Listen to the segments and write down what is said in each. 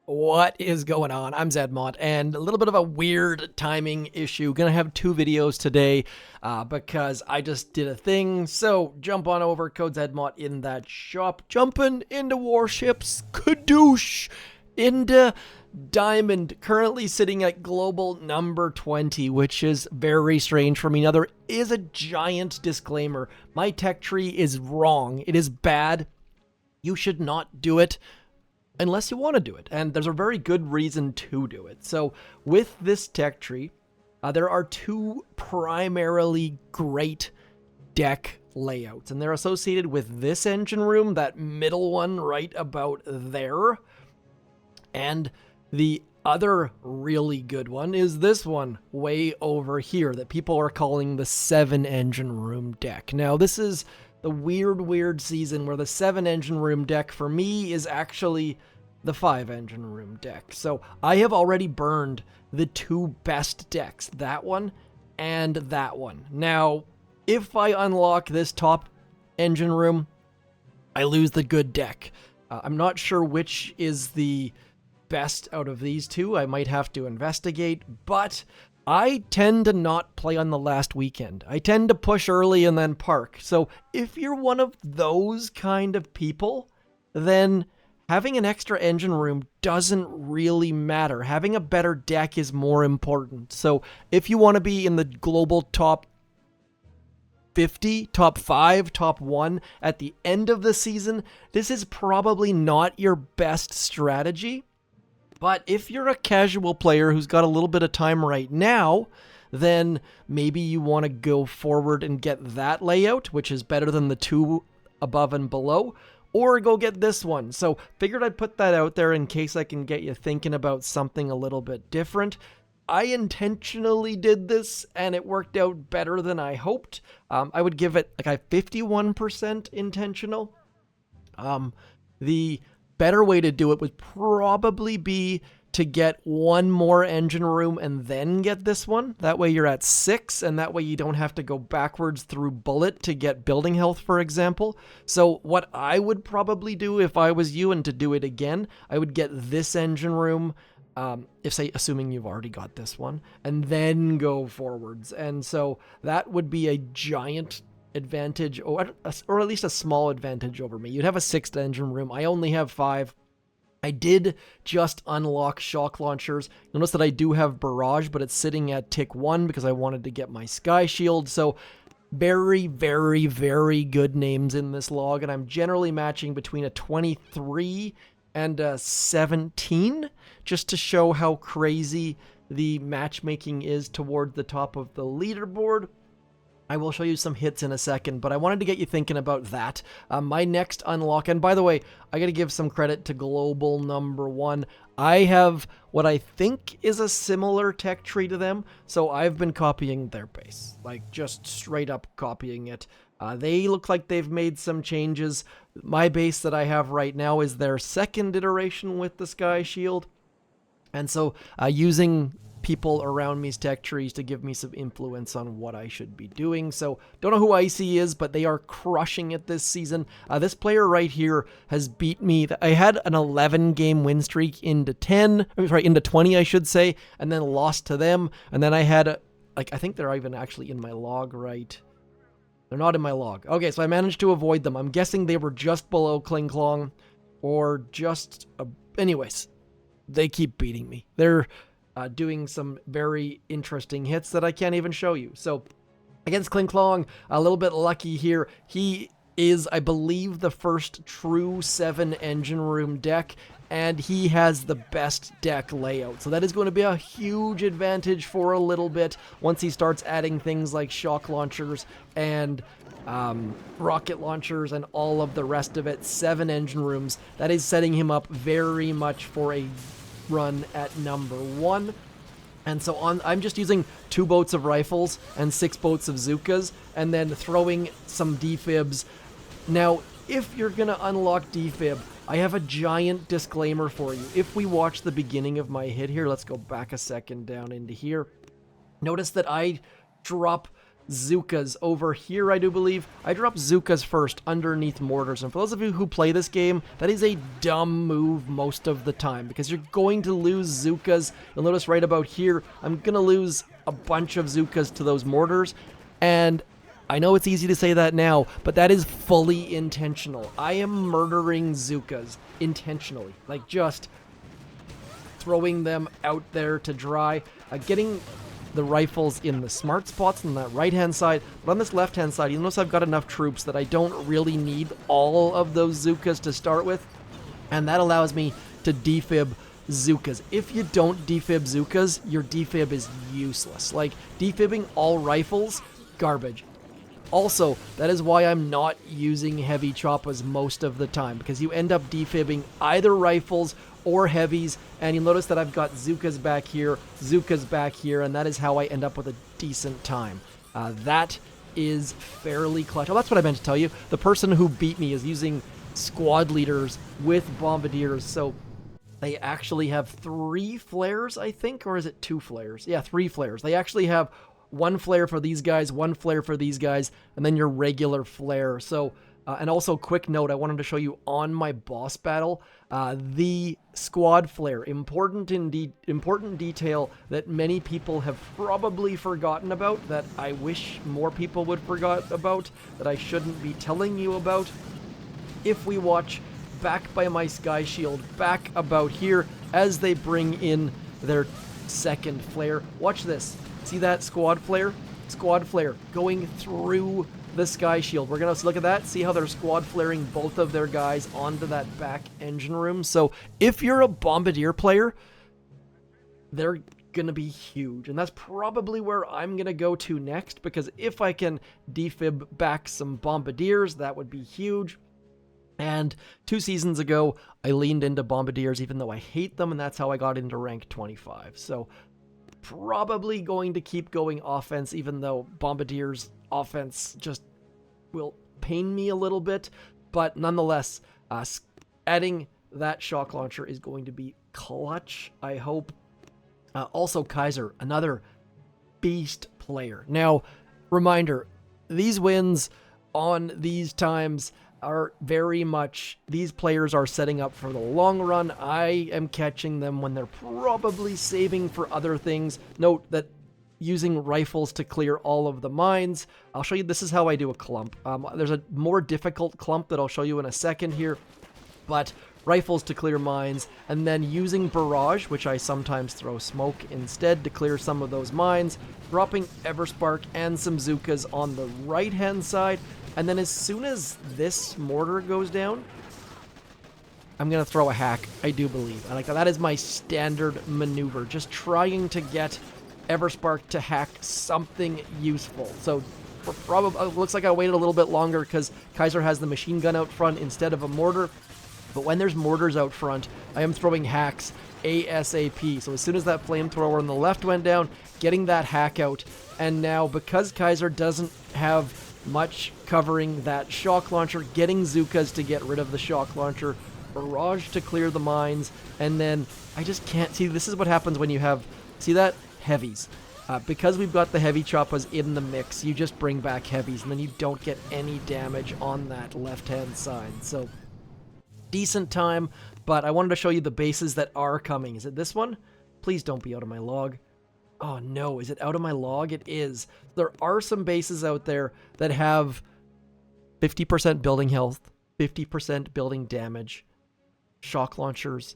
What is going on? I'm ZMOT, and a little bit of a weird timing issue. Gonna have two videos today because I just did a thing. So jump on over, code ZMOT in that shop. Jumping into Warships, kadoosh, into Diamond, currently sitting at global number 20, which is very strange for me. Now, there is a giant disclaimer. My tech tree is wrong. It is bad. You should not do it unless you want to do it, and there's a very good reason to do it. So with this tech tree, there are two primarily great deck layouts, and they're associated with this engine room, that middle one right about there, and the other really good one is this one way over here that people are calling the 7 engine room deck. Now, this is the weird season where the 7 engine room deck for me is actually the 5 engine room deck. So I have already burned the two best decks, that one and that one. Now, if I unlock this top engine room, I lose the good deck. I'm not sure which is the best out of these two. I might have to investigate, but I tend to not play on the last weekend. I tend to push early and then park. So if you're one of those kind of people, then having an extra engine room doesn't really matter. Having a better deck is more important. So if you want to be in the global top 50, top 5, top 1 at the end of the season, this is probably not your best strategy. But if you're a casual player who's got a little bit of time right now, then maybe you want to go forward and get that layout, which is better than the two above and below, or go get this one. So figured I'd put that out there in case I can get you thinking about something a little bit different. I intentionally did this, and it worked out better than I hoped. I would give it like a 51% intentional. The better way to do it would probably be to get one more engine room and then get this one. That way you're at 6, and that way you don't have to go backwards through bullet to get building health, for example. So what I would probably do if I was you, and to do it again, I would get this engine room, assuming you've already got this one, and then go forwards. And so that would be a giant advantage, or at least a small advantage over me. You'd have a 6th engine room. I only have 5. I did just unlock shock launchers. Notice that I do have Barrage, but it's sitting at tick 1 because I wanted to get my Sky Shield. So very good names in this log, and I'm generally matching between a 23 and a 17 just to show how crazy the matchmaking is toward the top of the leaderboard. I will show you some hits in a second, but I wanted to get you thinking about that. My next unlock, and by the way, I got to give some credit to global number 1. I have what I think is a similar tech tree to them, so I've been copying their base, like just straight up copying it. They look like they've made some changes. My base that I have right now is their 2nd iteration with the Sky Shield, and so using people around me's tech trees to give me some influence on what I should be doing. So don't know who Icy is, but they are crushing it this season. This player right here has beat me. I had an 11 game win streak into 20, I should say, and then lost to them. And then I had I think they're even actually in my log, right? They're not in my log. Okay, so I managed to avoid them. I'm guessing they were just below Kling Klong, or just anyways, they keep beating me. They're doing some very interesting hits that I can't even show you. So against Kling Klong, a little bit lucky here. He is, I believe, the first true 7 engine room deck, and he has the best deck layout. So that is going to be a huge advantage for a little bit once he starts adding things like shock launchers and rocket launchers and all of the rest of it. 7 engine rooms. That is setting him up very much for a run at number 1. And so I'm just using 2 boats of rifles and 6 boats of Zookas, and then throwing some defibs. Now, if you're gonna unlock defib, I have a giant disclaimer for you. If we watch the beginning of my hit here, let's go back a second down into here. Notice that I drop Zookas over here, I do believe. I drop Zookas first underneath mortars, and for those of you who play this game, that is a dumb move most of the time, because you're going to lose Zookas. You'll notice right about here, I'm going to lose a bunch of Zookas to those mortars, and I know it's easy to say that now, but that is fully intentional. I am murdering Zookas intentionally, like just throwing them out there to dry, getting the rifles in the smart spots on that right-hand side, but on this left-hand side, you'll notice I've got enough troops that I don't really need all of those Zookas to start with, and that allows me to defib Zookas. If you don't defib Zookas, your defib is useless. Like, defibbing all rifles, garbage. Also, that is why I'm not using heavy choppas most of the time, because you end up defibbing either rifles or heavies, and you'll notice that I've got Zookas back here, Zookas back here, and that is how I end up with a decent time. That is fairly clutch. Oh, that's what I meant to tell you. The person who beat me is using squad leaders with Bombardiers, so they actually have 3 flares, I think, or is it 2 flares? Yeah, 3 flares. They actually have 1 flare for these guys, 1 flare for these guys, and then your regular flare. So, and also, quick note, I wanted to show you on my boss battle, the squad flare, important detail that many people have probably forgotten about, that I wish more people would forget about, that I shouldn't be telling you about. If we watch back by my sky shield, back about here, as they bring in their second flare, watch this. See that squad flare? Squad flare going through the sky shield. We're going to look at that, see how they're squad flaring both of their guys onto that back engine room. So if you're a Bombardier player, they're going to be huge. And that's probably where I'm going to go to next, because if I can defib back some Bombardiers, that would be huge. And 2 seasons ago, I leaned into Bombardiers even though I hate them, and that's how I got into rank 25. So probably going to keep going offense, even though Bombardiers offense just will pain me a little bit, but nonetheless, adding that shock launcher is going to be clutch, I hope. Also, Kaiser, another beast player. Now, reminder, these wins on these times are very much, these players are setting up for the long run. I am catching them when they're probably saving for other things. Note that using rifles to clear all of the mines. I'll show you, this is how I do a clump. There's a more difficult clump that I'll show you in a second here, but rifles to clear mines, and then using Barrage, which I sometimes throw smoke instead to clear some of those mines, dropping Everspark and some Zookas on the right-hand side, and then as soon as this mortar goes down, I'm going to throw a hack, I do believe. I like that. That is my standard maneuver, just trying to get Everspark to hack something useful. So probably looks like I waited a little bit longer because Kaiser has the machine gun out front instead of a mortar. But when there's mortars out front, I am throwing hacks ASAP. So as soon as that flamethrower on the left went down, getting that hack out. And now, because Kaiser doesn't have much covering that shock launcher, getting Zookas to get rid of the shock launcher, Barrage to clear the mines, and then I just can't see. This is what happens when you have, see that? Heavies. Because we've got the heavy choppas in the mix, you just bring back heavies, and then you don't get any damage on that left-hand side. So, decent time, but I wanted to show you the bases that are coming. Is it this one? Please don't be out of my log. Oh no, is it out of my log? It is. There are some bases out there that have 50% building health, 50% building damage, shock launchers,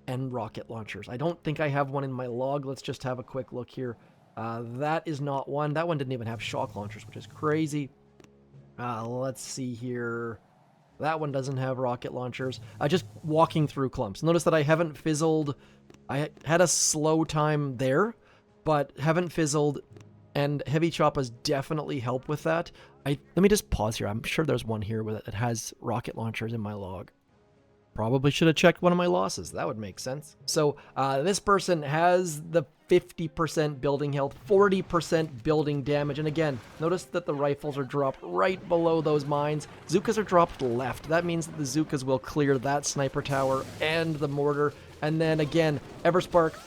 and rocket launchers. I don't think I have one in my log. Let's just have a quick look here. That is not one. That one didn't even have shock launchers, which is crazy. Let's see here. That one doesn't have rocket launchers. Just walking through clumps. Notice that I haven't fizzled. I had a slow time there, but haven't fizzled, and heavy choppas definitely help with that. Let me just pause here. I'm sure there's one here that has rocket launchers in my log. Probably should have checked one of my losses. That would make sense. So this person has the 50% building health, 40% building damage. And again, notice that the rifles are dropped right below those mines. Zookas are dropped left. That means that the Zookas will clear that sniper tower and the mortar. And then again, Everspark.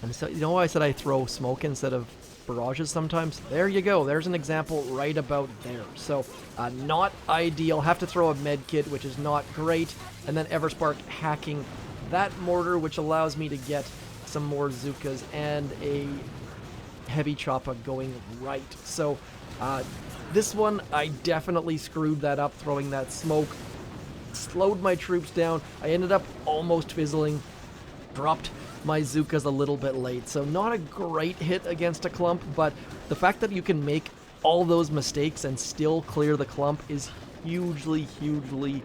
And so, you know why I said I throw smoke instead of barrages sometimes. There you go. There's an example right about there. So not ideal. Have to throw a med kit, which is not great. And then Everspark hacking that mortar, which allows me to get some more Zookas and a heavy chopper going right. So this one, I definitely screwed that up, throwing that smoke. Slowed my troops down. I ended up almost fizzling. Dropped my Zookas a little bit late. So not a great hit against a clump, but the fact that you can make all those mistakes and still clear the clump is hugely, hugely,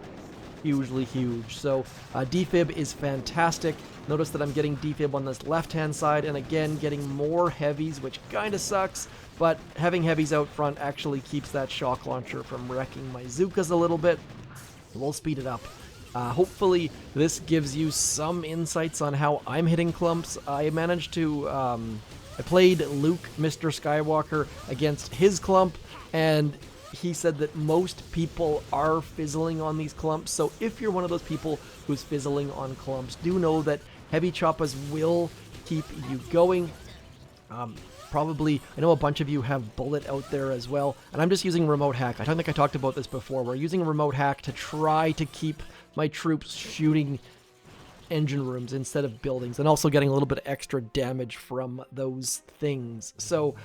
hugely huge. So Defib is fantastic. Notice that I'm getting Defib on this left-hand side, and again, getting more heavies, which kind of sucks, but having heavies out front actually keeps that shock launcher from wrecking my Zookas a little bit. We'll speed it up. Hopefully, this gives you some insights on how I'm hitting clumps. I managed to... I played Luke, Mr. Skywalker, against his clump, and he said that most people are fizzling on these clumps. So if you're one of those people who's fizzling on clumps, do know that heavy choppas will keep you going. Probably, I know a bunch of you have bullet out there as well, and I'm just using remote hack. I don't think I talked about this before. We're using remote hack to try to keep my troops shooting engine rooms instead of buildings, and also getting a little bit of extra damage from those things. So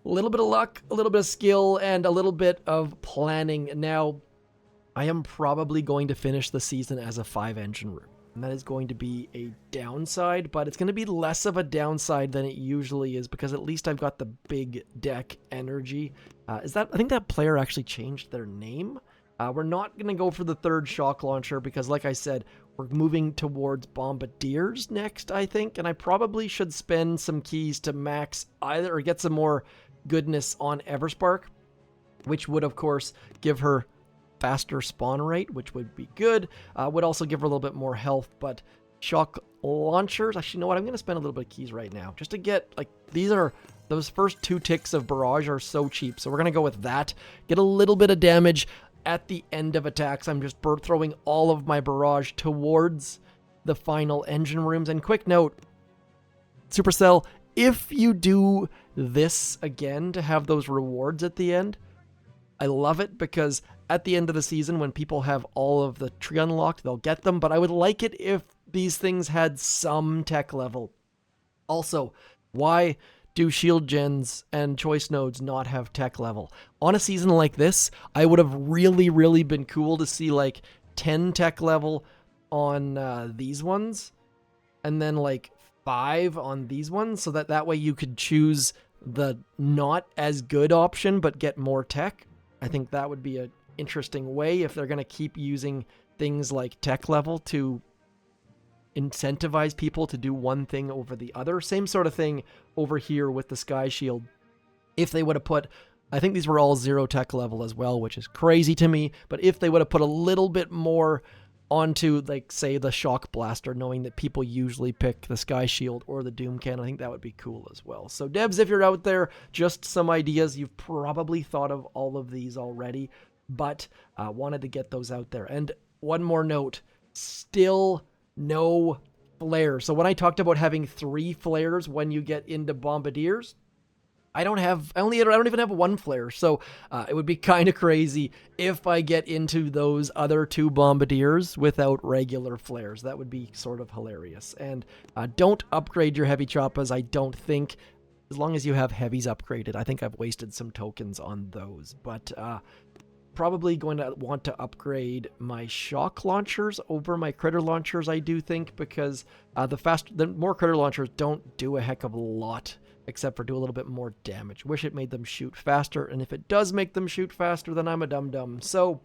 a little bit of luck, a little bit of skill, and a little bit of planning. Now, I am probably going to finish the season as a 5-engine room. And that is going to be a downside, but it's going to be less of a downside than it usually is, because at least I've got the big deck energy. I think that player actually changed their name. We're not going to go for the 3rd shock launcher because, like I said, we're moving towards Bombardiers next, I think, and I probably should spend some keys to max either or get some more goodness on Everspark, which would, of course, give her faster spawn rate, which would be good. Would also give her a little bit more health, but shock launchers, actually, you know what? I'm going to spend a little bit of keys right now just to get, like, those first 2 ticks of Barrage are so cheap, so we're going to go with that. Get a little bit of damage at the end of attacks. I'm just throwing all of my Barrage towards the final engine rooms. And quick note, Supercell, if you do this again to have those rewards at the end, I love it, because at the end of the season, when people have all of the tree unlocked, they'll get them, but I would like it if these things had some tech level. Also, why do shield gens and choice nodes not have tech level? On a season like this, I would have really, really been cool to see like 10 tech level on these ones, and then like 5 on these ones, so that way you could choose the not as good option but get more tech. I think that would be an interesting way if they're going to keep using things like tech level to incentivize people to do one thing over the other. Same sort of thing over here with the Sky Shield. If they would have put, I think these were all 0 tech level as well, which is crazy to me, but if they would have put a little bit more onto, like, say, the Shock Blaster, knowing that people usually pick the Sky Shield or the Doom Cannon, I think that would be cool as well. So, devs, if you're out there, just some ideas. You've probably thought of all of these already, but wanted to get those out there. And one more note, still no flares. So when I talked about having 3 flares when you get into Bombardiers, I don't even have 1 flare. So it would be kind of crazy if I get into those other 2 Bombardiers without regular flares. That would be sort of hilarious. And don't upgrade your heavy choppas, I don't think. As long as you have heavies upgraded. I think I've wasted some tokens on those. But probably going to want to upgrade my shock launchers over my critter launchers, I do think, because the more critter launchers don't do a heck of a lot, except for do a little bit more damage. Wish it made them shoot faster, and if it does make them shoot faster, then I'm a dum-dum. So,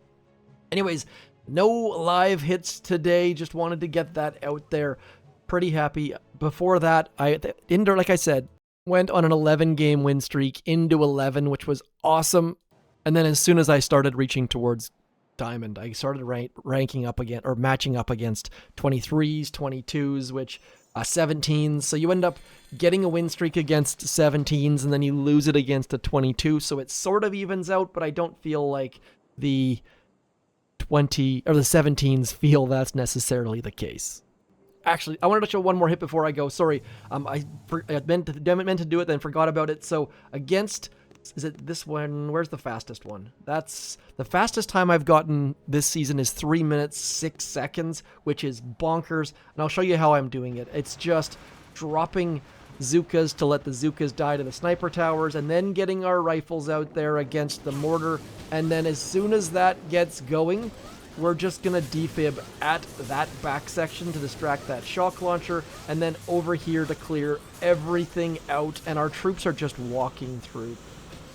anyways, no live hits today. Just wanted to get that out there. Pretty happy. Before that, like I said, went on an 11-game win streak into 11, which was awesome. And then as soon as I started reaching towards Diamond, I started ranking up again, or matching up against 23s, 22s, which 17s. So you end up getting a win streak against 17s, and then you lose it against a 22. So it sort of evens out, but I don't feel like the 20 or the 17s feel that's necessarily the case. actually, I wanted to show one more hit before I go. Sorry, I meant to do it, then forgot about it. So against, is it this one? Where's the fastest one? That's the fastest time I've gotten this season is 3 minutes 6 seconds, which is bonkers. And I'll show you how I'm doing it. It's just dropping Zookas to let the Zookas die to the sniper towers, and then getting our rifles out there against the mortar. And then as soon as that gets going, we're just going to defib at that back section to distract that shock launcher, and then over here to clear everything out, and our troops are just walking through.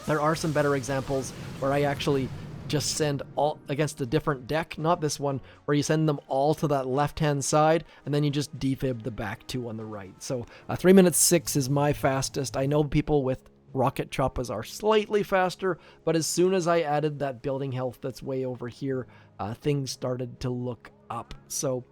There are some better examples where I actually just send all against a different deck, not this one, where you send them all to that left-hand side, and then you just defib the back two on the right. So 3 minutes 6 is my fastest. I know people with rocket choppas are slightly faster, but as soon as I added that building health that's way over here, things started to look up. So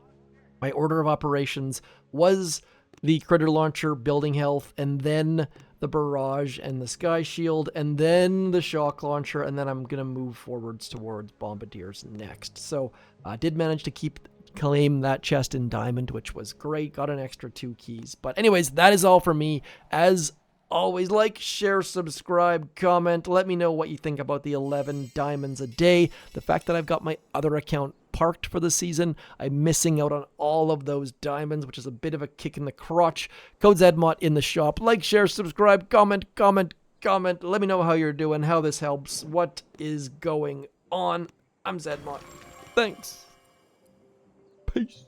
my order of operations was the critter launcher, building health, and then the barrage and the sky shield, and then the shock launcher, and then I'm going to move forwards towards bombardiers next. So I did manage to claim that chest in diamond, which was great. Got an extra 2 keys. But anyways, that is all for me. As always, like, share, subscribe, comment. Let me know what you think about the 11 diamonds a day. The fact that I've got my other account parked for the season, I'm missing out on all of those diamonds, which is a bit of a kick in the crotch. Code ZMOT in the shop. Like, share, subscribe, comment. Let me know how you're doing, how this helps, what is going on. I'm ZMOT. Thanks. Peace.